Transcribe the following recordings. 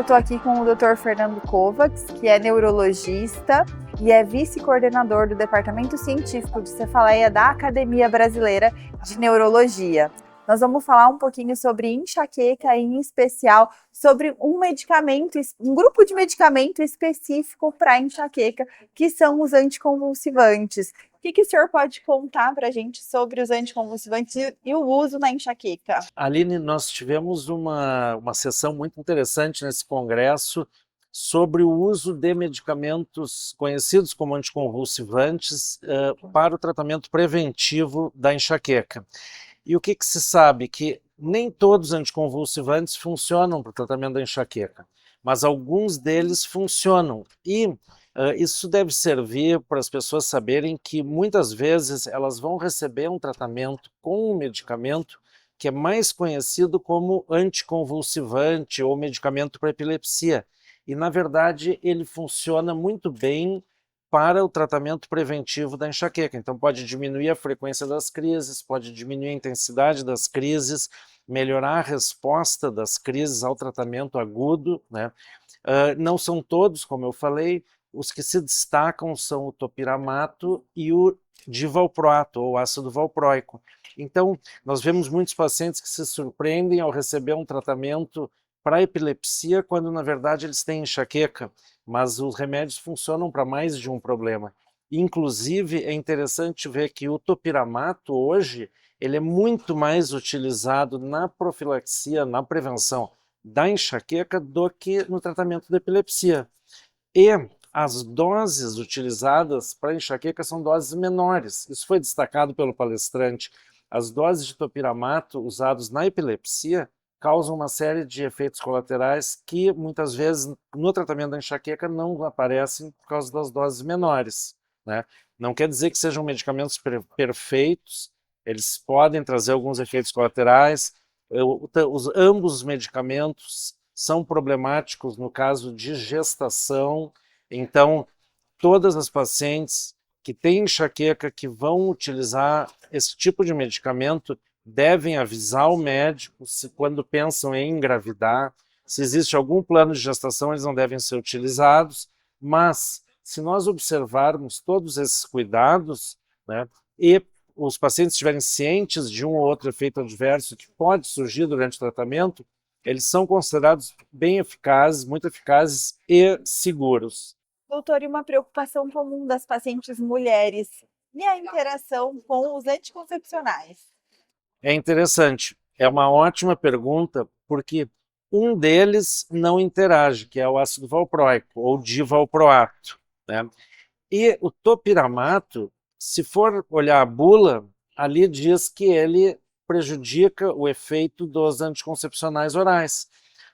estou aqui com o Dr. Fernando Kovacs, que é neurologista e é vice-coordenador do Departamento Científico de Cefaleia da Academia Brasileira de Neurologia. Nós vamos falar um pouquinho sobre enxaqueca e, em especial, sobre um grupo de medicamento específico para enxaqueca, que são os anticonvulsivantes. O que o senhor pode contar para a gente sobre os anticonvulsivantes e o uso na enxaqueca? Aline, nós tivemos uma sessão muito interessante nesse congresso sobre o uso de medicamentos conhecidos como anticonvulsivantes para o tratamento preventivo da enxaqueca. E o que se sabe? Que nem todos os anticonvulsivantes funcionam para o tratamento da enxaqueca, mas alguns deles funcionam. E isso deve servir para as pessoas saberem que muitas vezes elas vão receber um tratamento com um medicamento que é mais conhecido como anticonvulsivante ou medicamento para epilepsia. E, na verdade, ele funciona muito bem para o tratamento preventivo da enxaqueca. Então pode diminuir a frequência das crises, pode diminuir a intensidade das crises, melhorar a resposta das crises ao tratamento agudo, né? Não são todos, como eu falei, os que se destacam são o topiramato e o divalproato, ou ácido valproico. Então, nós vemos muitos pacientes que se surpreendem ao receber um tratamento para epilepsia, quando na verdade eles têm enxaqueca, mas os remédios funcionam para mais de um problema. Inclusive, é interessante ver que o topiramato hoje, ele é muito mais utilizado na profilaxia, na prevenção da enxaqueca do que no tratamento da epilepsia. E as doses utilizadas para enxaqueca são doses menores. Isso foi destacado pelo palestrante. As doses de topiramato usados na epilepsia causam uma série de efeitos colaterais que muitas vezes no tratamento da enxaqueca não aparecem por causa das doses menores, né? Não quer dizer que sejam medicamentos perfeitos, eles podem trazer alguns efeitos colaterais. Ambos os medicamentos são problemáticos no caso de gestação, então todas as pacientes que têm enxaqueca que vão utilizar esse tipo de medicamento devem avisar o médico quando pensam em engravidar. Se existe algum plano de gestação, eles não devem ser utilizados, mas se nós observarmos todos esses cuidados, né, e os pacientes estiverem cientes de um ou outro efeito adverso que pode surgir durante o tratamento, eles são considerados bem eficazes, muito eficazes e seguros. Doutor, e uma preocupação comum das pacientes mulheres, e a interação com os anticoncepcionais? É interessante, é uma ótima pergunta, porque um deles não interage, que é o ácido valproico, ou divalproato, né? E o topiramato, se for olhar a bula, ali diz que ele prejudica o efeito dos anticoncepcionais orais.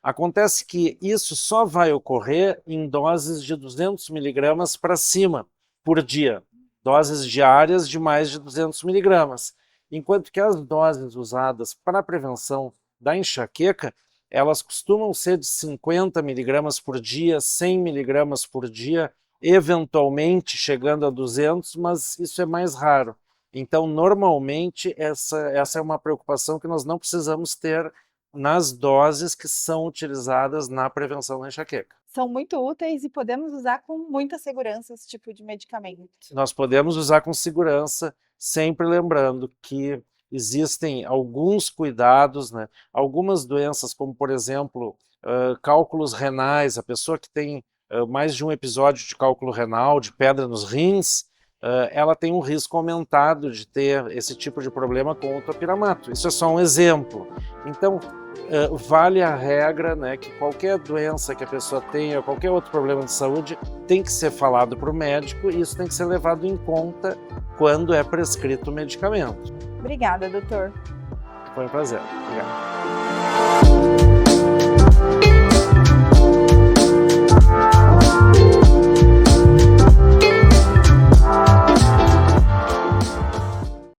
Acontece que isso só vai ocorrer em doses de 200 miligramas para cima por dia, doses diárias de mais de 200 miligramas. Enquanto que as doses usadas para a prevenção da enxaqueca, elas costumam ser de 50 miligramas por dia, 100 miligramas por dia, eventualmente chegando a 200, mas isso é mais raro. Então, normalmente, essa é uma preocupação que nós não precisamos ter nas doses que são utilizadas na prevenção da enxaqueca. São muito úteis e podemos usar com muita segurança esse tipo de medicamento. Nós podemos usar com segurança, sempre lembrando que existem alguns cuidados, né? Algumas doenças, como por exemplo, cálculos renais, a pessoa que tem mais de um episódio de cálculo renal, de pedra nos rins, ela tem um risco aumentado de ter esse tipo de problema com o topiramato. Isso é só um exemplo. Então, vale a regra, né, que qualquer doença que a pessoa tenha, qualquer outro problema de saúde, tem que ser falado para o médico e isso tem que ser levado em conta quando é prescrito o medicamento. Obrigada, doutor. Foi um prazer. Obrigado.